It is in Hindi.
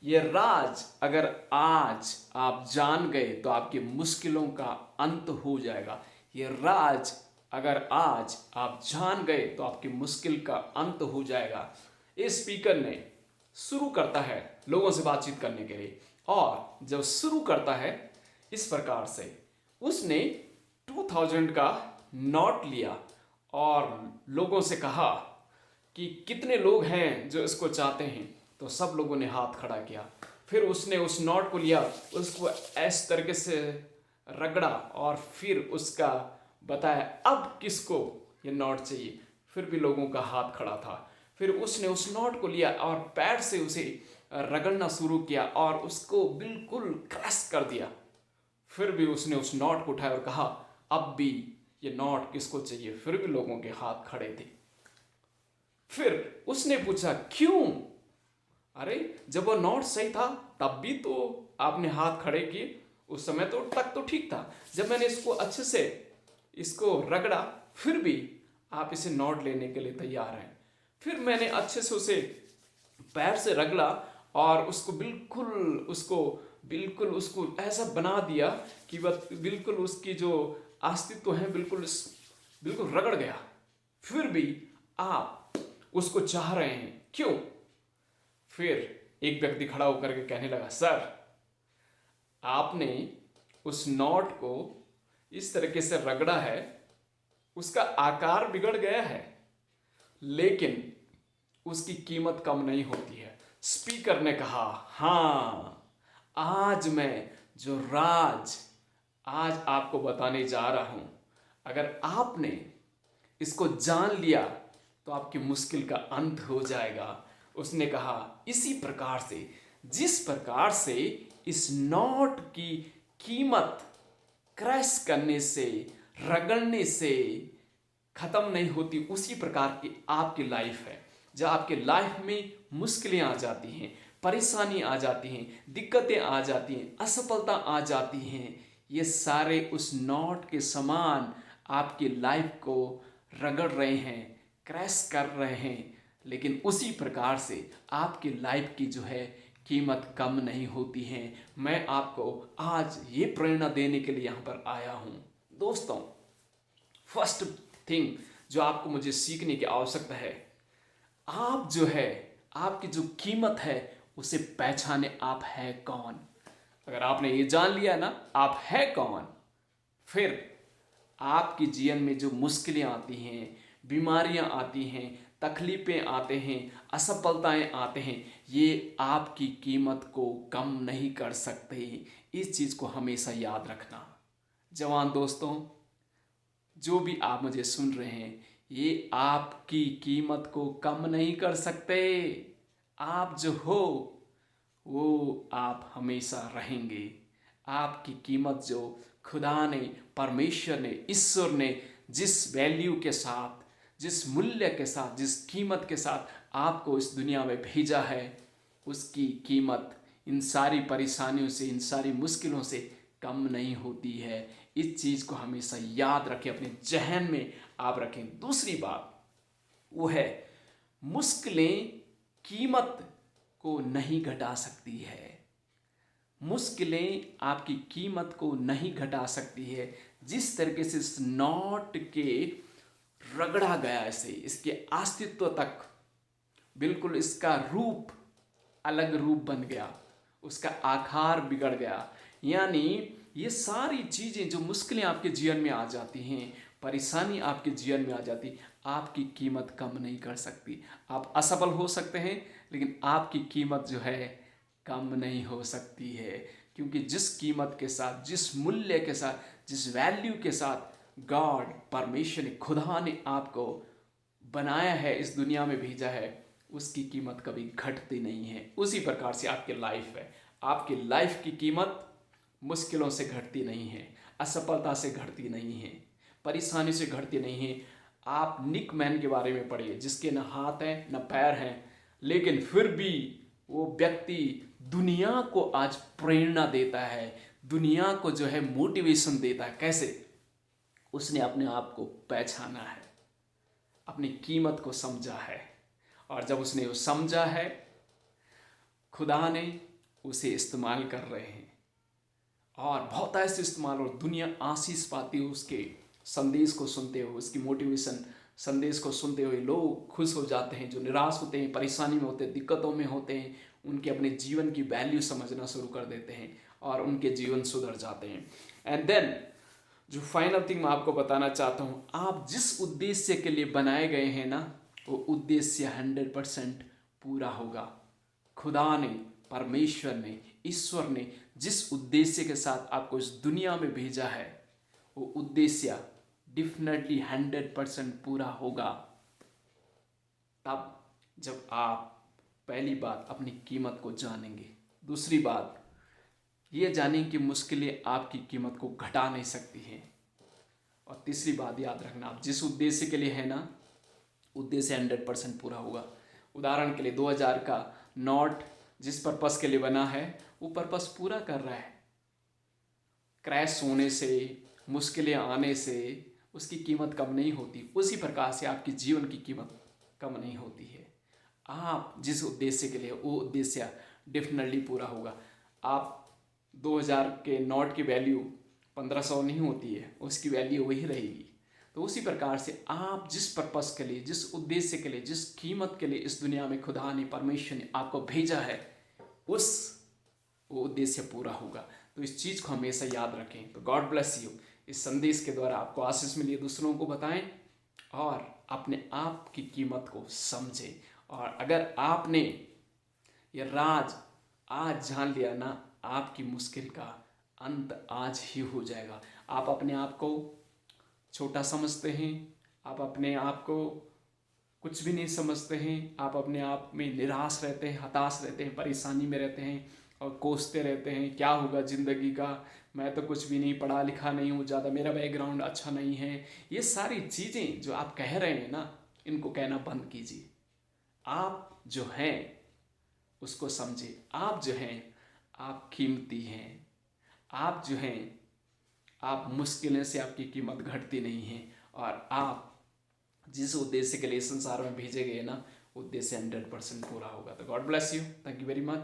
ये राज अगर आज आप जान गए तो आपकी मुश्किलों का अंत हो जाएगा। ये राज अगर आज आप जान गए तो आपकी मुश्किल का अंत हो जाएगा। इस स्पीकर ने शुरू करता है लोगों से बातचीत करने के लिए, और जब शुरू करता है इस प्रकार से, उसने 2000 का नोट लिया और लोगों से कहा कि कितने लोग हैं जो इसको चाहते हैं। तो सब लोगों ने हाथ खड़ा किया। फिर उसने उस नोट को लिया, उसको इस तरीके से रगड़ा और फिर उसका बताया अब किसको ये नोट चाहिए। फिर भी लोगों का हाथ खड़ा था। फिर उसने उस नोट को लिया और पैर से उसे रगड़ना शुरू किया और उसको बिल्कुल क्रश कर दिया। फिर भी उसने उस नोट को उठाया और कहा अब भी ये नोट किसको चाहिए। फिर भी लोगों के हाथ खड़े थे। फिर उसने पूछा क्यों? अरे जब वो नोट सही था तब भी तो आपने हाथ खड़े किए, उस समय तो तक तो ठीक था। जब मैंने इसको अच्छे से इसको रगड़ा फिर भी आप इसे नोट लेने के लिए तैयार हैं। फिर मैंने अच्छे से उसे पैर से रगड़ा और उसको ऐसा बना दिया कि वह बिल्कुल उसकी जो अस्तित्व है बिल्कुल रगड़ गया। फिर भी आप उसको चाह रहे हैं, क्यों? फिर एक व्यक्ति खड़ा होकर के कहने लगा, सर आपने उस नोट को इस तरीके से रगड़ा है, उसका आकार बिगड़ गया है, लेकिन उसकी कीमत कम नहीं होती है। स्पीकर ने कहा, हाँ आज मैं जो राज आज आपको बताने जा रहा हूं, अगर आपने इसको जान लिया तो आपकी मुश्किल का अंत हो जाएगा। उसने कहा इसी प्रकार से, जिस प्रकार से इस नोट की कीमत क्रैश करने से, रगड़ने से खत्म नहीं होती, उसी प्रकार की आपकी लाइफ है। जब आपके लाइफ में मुश्किलें आ जाती हैं, परेशानी आ जाती हैं, दिक्कतें आ जाती हैं, असफलता आ जाती हैं, ये सारे उस नोट के समान आपकी लाइफ को रगड़ रहे हैं, क्रैश कर रहे हैं। लेकिन उसी प्रकार से आपकी लाइफ की जो है कीमत कम नहीं होती है। मैं आपको आज ये प्रेरणा देने के लिए यहाँ पर आया हूँ। दोस्तों, फर्स्ट थिंग जो आपको मुझे सीखने की आवश्यकता है, आप जो है आपकी जो कीमत है उसे पहचाने, आप है कौन। अगर आपने ये जान लिया ना आप है कौन, फिर आपके जीवन में जो मुश्किलें आती हैं, बीमारियां आती हैं, तकलीफें आते हैं, असफलताएं आते हैं, ये आपकी कीमत को कम नहीं कर सकते। इस चीज़ को हमेशा याद रखना। जवान दोस्तों, जो भी आप मुझे सुन रहे हैं, ये आपकी कीमत को कम नहीं कर सकते। आप जो हो वो आप हमेशा रहेंगे। आपकी कीमत जो खुदा ने, परमेश्वर ने, ईश्वर ने जिस वैल्यू के साथ, जिस मूल्य के साथ, जिस कीमत के साथ आपको इस दुनिया में भेजा है, उसकी कीमत इन सारी परेशानियों से, इन सारी मुश्किलों से कम नहीं होती है। इस चीज़ को हमेशा याद रखें, अपने जहन में आप रखें। दूसरी बात वो है, मुश्किलें कीमत को नहीं घटा सकती है। मुश्किलें आपकी कीमत को नहीं घटा सकती है। जिस तरीके से इस नोट के रगड़ा गया, इसे इसके अस्तित्व तक बिल्कुल इसका रूप अलग रूप बन गया, उसका आकार बिगड़ गया। यानी ये सारी चीज़ें जो मुश्किलें आपके जीवन में आ जाती हैं, परेशानी आपके जीवन में आ जाती, आपकी कीमत कम नहीं कर सकती। आप असफल हो सकते हैं लेकिन आपकी कीमत जो है कम नहीं हो सकती है। क्योंकि जिस कीमत के साथ, जिस मूल्य के साथ, जिस वैल्यू के साथ गॉड, परमेश्वर ने, खुदा ने आपको बनाया है, इस दुनिया में भेजा है, उसकी कीमत कभी घटती नहीं है। उसी प्रकार से आपकी लाइफ है। आपकी लाइफ की कीमत मुश्किलों से घटती नहीं है, असफलता से घटती नहीं है, परेशानी से घटती नहीं है। आप निक मैन के बारे में पढ़िए, जिसके न हाथ हैं न पैर हैं, लेकिन फिर भी वो व्यक्ति दुनिया को आज प्रेरणा देता है, दुनिया को जो है मोटिवेशन देता है। कैसे? उसने अपने आप को पहचाना है, अपनी कीमत को समझा है, और जब उसने वो समझा है, खुदा ने उसे इस्तेमाल कर रहे हैं और बहुत ऐसे इस्तेमाल, और दुनिया आशीष पाती है उसके संदेश को सुनते हुए, उसकी मोटिवेशन संदेश को सुनते हुए। लोग खुश हो जाते हैं, जो निराश होते हैं, परेशानी में होते हैं, दिक्कतों में होते हैं, उनके अपने जीवन की वैल्यू समझना शुरू कर देते हैं और उनके जीवन सुधर जाते हैं। एंड देन जो फाइनल थिंग मैं आपको बताना चाहता हूँ, आप जिस उद्देश्य के लिए बनाए गए हैं ना, वो उद्देश्य 100% पूरा होगा। खुदा ने, परमेश्वर ने, ईश्वर ने जिस उद्देश्य के साथ आपको इस दुनिया में भेजा है, वो उद्देश्य डेफिनेटली 100% पूरा होगा। तब जब आप पहली बात अपनी कीमत को जानेंगे, दूसरी बात ये जानेंगे कि मुश्किलें आपकी कीमत को घटा नहीं सकती हैं, और तीसरी बात याद रखना, आप जिस उद्देश्य के लिए है ना, उद्देश्य 100% पूरा होगा। उदाहरण के लिए 2000 का नोट जिस पर्पस के लिए बना है, वो पर्पस पूरा कर रहा है। क्रैश होने से, मुश्किलें आने से उसकी कीमत कम नहीं होती। उसी प्रकार से आपकी जीवन की कीमत कम नहीं होती है। आप जिस उद्देश्य के लिए, वो उद्देश्य डेफिनेटली पूरा होगा। आप 2000 के नोट की वैल्यू 1500 नहीं होती है, उसकी वैल्यू वही रहेगी। तो उसी प्रकार से आप जिस पर्पस के लिए, जिस उद्देश्य के लिए, जिस कीमत के लिए इस दुनिया में खुदा ने, परमेश्वर ने आपको भेजा है, वो उद्देश्य पूरा होगा। तो इस चीज़ को हमेशा याद रखें। तो गॉड ब्लेस यू। इस संदेश के द्वारा आपको आशीष मिली, दूसरों को बताएं और अपने आप की कीमत को समझें। और अगर आपने ये राज आज जान लिया ना, आपकी मुश्किल का अंत आज ही हो जाएगा। आप अपने आप को छोटा समझते हैं, आप अपने आप को कुछ भी नहीं समझते हैं, आप अपने आप में निराश रहते हैं, हताश रहते हैं, परेशानी में रहते हैं और कोसते रहते हैं क्या होगा ज़िंदगी का, मैं तो कुछ भी नहीं, पढ़ा लिखा नहीं हूँ ज़्यादा, मेरा बैकग्राउंड अच्छा नहीं है। ये सारी चीज़ें जो आप कह रहे हैं ना, इनको कहना बंद कीजिए। आप जो हैं उसको समझिए। आप जो हैं, आप कीमती हैं। आप जो हैं, आप मुश्किलें से आपकी कीमत घटती नहीं है। और आप जिस उद्देश्य के लिए संसार में भेजे गए ना, उद्देश्य 100% पूरा होगा। तो God bless you. Thank you very much.